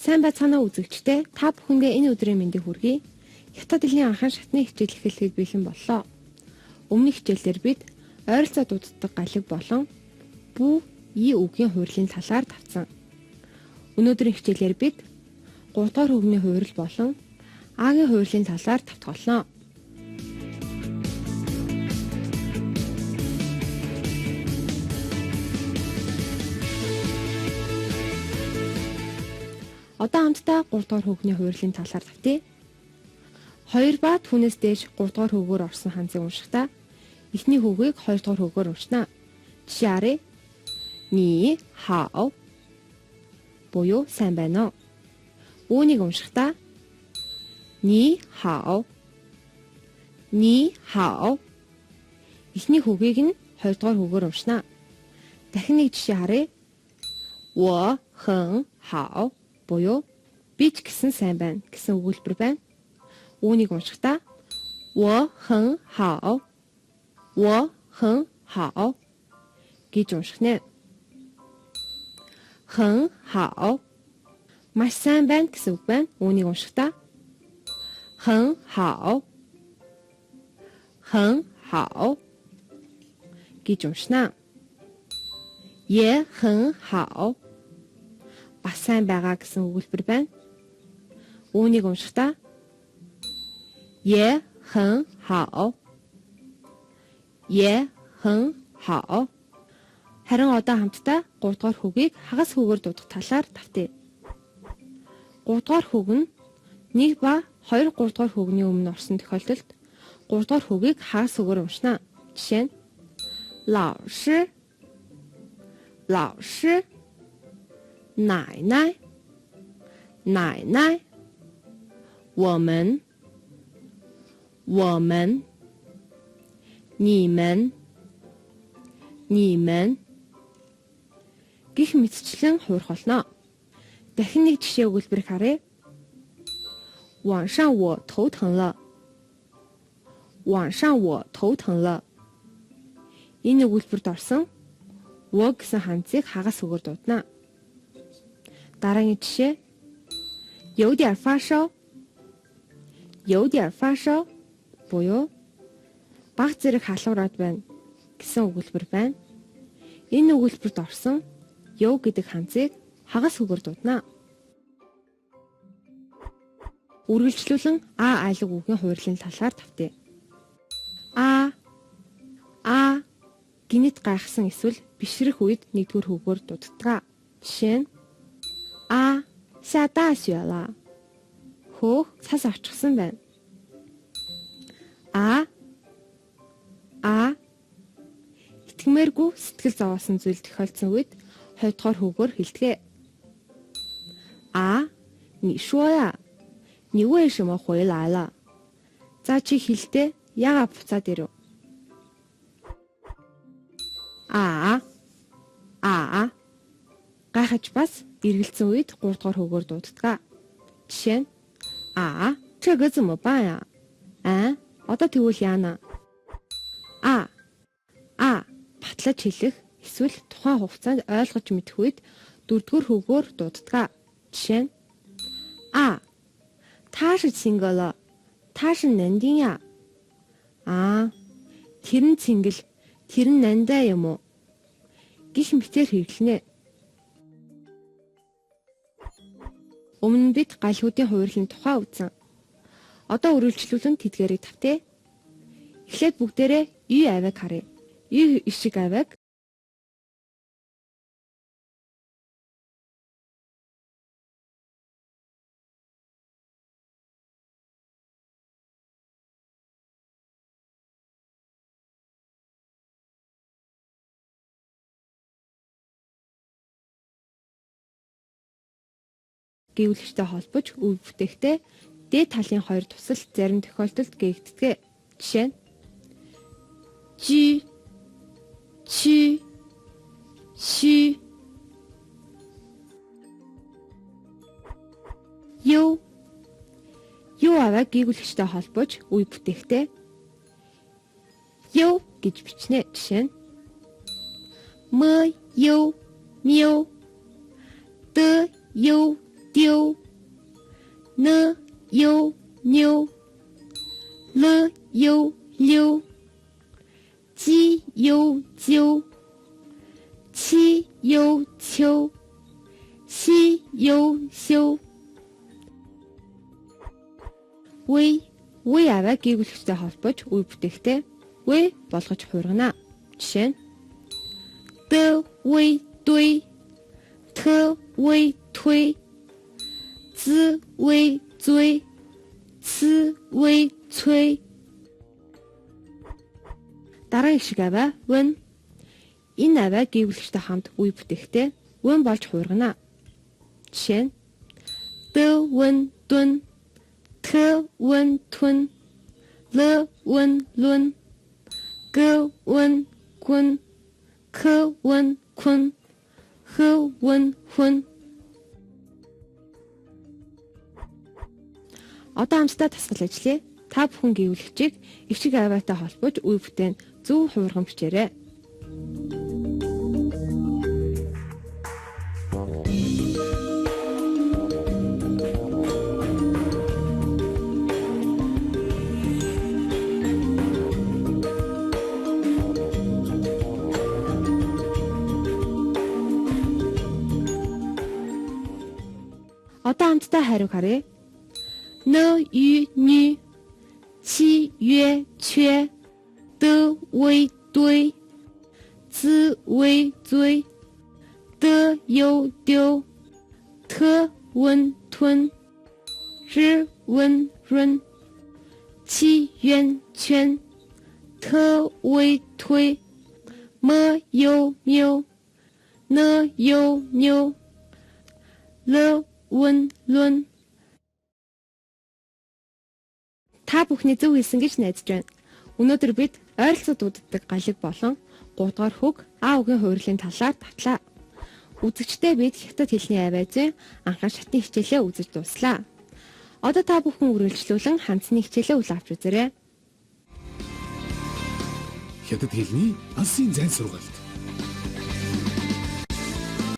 Сайн байцгаана уу үзэгчдээ. Та бүхэндээ энэ өдрийн мэндийг хүргэе. Хятад хэлний анхны шатны хичээл эхлэхэд бэлэн боллоо. Өмнөх хичээлээр бид ойролцоо дууддаг галиг болон бүү, и үгийн хуурлын талаар давсан. Өнөөдрийн хичээлээр бид 3 дугаар үгний хуурил болон агийн хуурлын талаар давтгалнаа. Одоо хамтдаа 3 дугаар хүүгний хуурлын талаар давтъя. 2 ба түүнээс дээш 3 дугаар хүүгээр орсон ханзыг уншихдаа эхний хүүгийг 2 дугаар хүүгээр уншнаа. Жишээ харъя. Ни хао буюу сайн байна уу? Үүнийг уншихдаа ни хао. Ни хао. Эхний хүүгийг нь 2 дугаар хүүгээр уншнаа. Дахин нэг жишээ харъя. Wo hen hao буюу би ч гэсэн сайн байна гэсэн өгүүлбэр байна. Үүнийг уншихдаа wo hen hao. Wo hen hao гэж унших нэ. Hen hao маш сайн байна гэсэн үг байна. Үүнийг уншихдаа hen hao. Hen hao гэж уншнаа. Ye hen hao бас сайн байгаа гэсэн өгүүлбэр байна. Үүнийг уншихдаа Ye hen hao. Ye hen hao. Харин одоо хамтдаа 3 дугаар хүүгийг хагас хүүгээр дуудах талаар давтъя. 3 дугаар хүүг нь 1 ба 2 3 дугаар хүүгний өмнө орсон тохиолдолд 3 дугаар хүүгийг хагас хүүгээр уншнаа. Жишээ нь Lao sư, Lao sư,奶奶，奶奶，我们，我们，你们，你们гэх мэтчлэн хуурах болно. Дахин нэг жишээ өгүүлбэрийг харъя. 晚上我头疼了。晚上我头疼了。Энэ өгүүлбэрт орсон wo гэсэн ханзыг хагас үгээр дуудана. Дараагийн жишээ. 有点发烧。有点发烧буюу баг зэрэг халуураад байна гэсэн өгүүлбэр байна. Энэ өгүүлбэрт орсон ёв гэдэг ханзыг хагас үгээр дуудана. Үргэлжлүүлэн а айлаг үгийн хуурлын талаар давтъя. А гинэт гайхсан эсвэл бишрэх үед нэгдүгээр хүүгээр дууддаг. Жишээ нь下大雪了. Хөөх цас авчихсан байна. Итгэмээргүй сэтгэл зовоосон зүйл тохиолдсон үед 2 дугаар хүүгээр хэлдэг. Ни шуо я. Ни вэй шимо хуй лай ла. За чи хэлдэ яга буцаад ирв. Гайхаж бас эргэлзсэн үед 3 дугаар хүүгээр дууддаг. Жишээ нь这个怎么办呀? Одоо тэгвэл яана? Батлаж хэлэх эсвэл тухайн хугацаанд ойлгож мэдэх үед 4 дугаар хүүгээр дууддаг. Жишээ нь та是single了. Та是男丁呀. Тэр нь single, тэр нь нандаа юм уу? Гэх мэтээр хэрэглэнэ. Өмнө нь бид галхуудын хуурлын тухай үзсэн. Одоо үргэлжлүүлэн тэдгээрийг давтъя. Эхлээд бүгдээрээ үй авиг харъя. Үй ишиг авиг. Гэвлэгчтэй холбож үе бүтээхдээ дээд талын хоёр тусал зарим тохиолдолд гээгддэг. Жишээ нь жи, чи, ши. Юу аваа гэвлэгчтэй холбож үе бүтээхдээ юу гэж бичнэ. Жишээ нь мö юу, мё, д юу, 丢，n u妞，l u溜，鸡 u 鸠，七 u 秋，西 u修。вэ аваа гээгүүлэгчтэй холбож үе бүтээхтэй вэ болгож хуургана. Жишээ нь д вэ дөй, т вэ推, з вэ зүй, ц вэ цүй. Дараагийн шиг аваа вэн. Энэ аваа гээгүүлэгчтэй хамт үе бүтээхтэй вэн болж хуургана. Жишээ нь д вэн дүн, т вэн түн, л вэн лүн, г вэн гүн, к вэн күн, х вэн хүн. Одоо хамтдаа дасгал ажиллая. Та бүхэн гэвлэгчийг эвчиг аваатай холбож үе бүтээн зөв хуурган бичээрэй. Одоо хамтдаа хариуг харъя. Н 유 нü, чи юэ чue, д вэ дөй, з вэ зүй, д ю丢, т вэн түн, р вэн рүн, чи юэн чүн, т вэ推, м ю мю, н ю ню, л вэн лүн. Та бүхний зөв хэлсэн гэж найдаж байна. Өнөөдөр бид ойролцоо дууддаг галиг болон 3 дугаар хөг А үгийн хувирлын талаар татлаа. Үзэгчдээ бид хятад хэлний аваазын анхаар шатны хичээлээ үзэж дууслаа. Одоо та бүхэн үргэлжлүүлэн хандсны хичээлээ үл авч үзээрэй. Хятад хэлний алсын зайн сургаалт.